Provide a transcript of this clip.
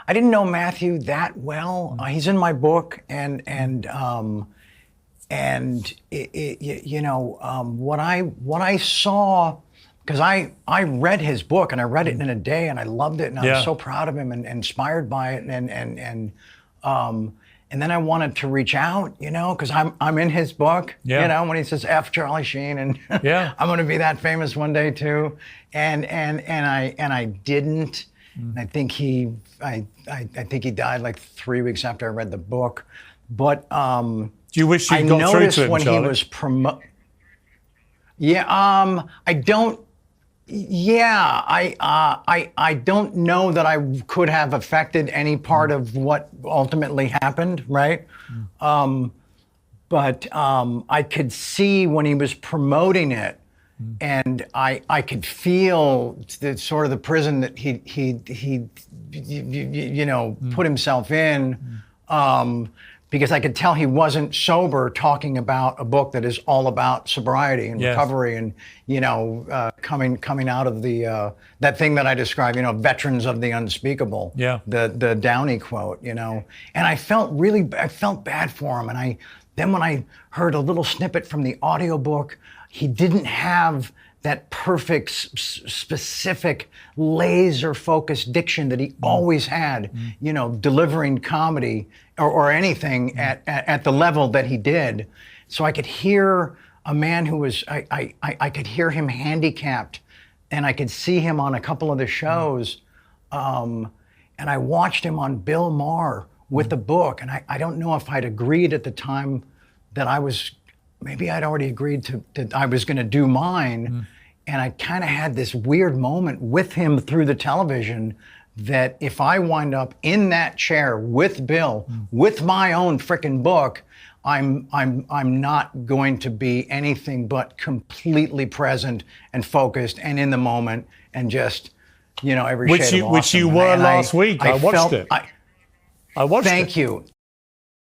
I didn't know Matthew that well. He's in my book, and what I saw, because I read his book and I read it in a day and I loved it and I was so proud of him and inspired by it and then I wanted to reach out, because I'm in his book, when he says F Charlie Sheen and I'm going to be that famous one day too, and I didn't. And I think he died like 3 weeks after I read the book, but do you wish you got through to him, when Charlie? He was I don't. Yeah, I don't know that I could have affected any part of what ultimately happened, right? But I could see when he was promoting it, and I could feel the sort of the prison that he put himself in. Because I could tell he wasn't sober, talking about a book that is all about sobriety and recovery and, coming out of the, that thing that I described, veterans of the unspeakable, the Downey quote, and I felt bad for him. And then when I heard a little snippet from the audiobook, he didn't have that perfect, specific, laser-focused diction that he always had, delivering comedy or anything at the level that he did. So I could hear a man who was, I could hear him handicapped, and I could see him on a couple of the shows, and I watched him on Bill Maher with the book, and I don't know if I'd agreed at the time that maybe I'd already agreed that I was gonna do mine, and I kind of had this weird moment with him through the television that if I wind up in that chair with Bill, with my own frickin' book, I'm not going to be anything but completely present and focused and in the moment and just, every shade of awesome. Which you were last week. I watched it. I watched it. Thank you.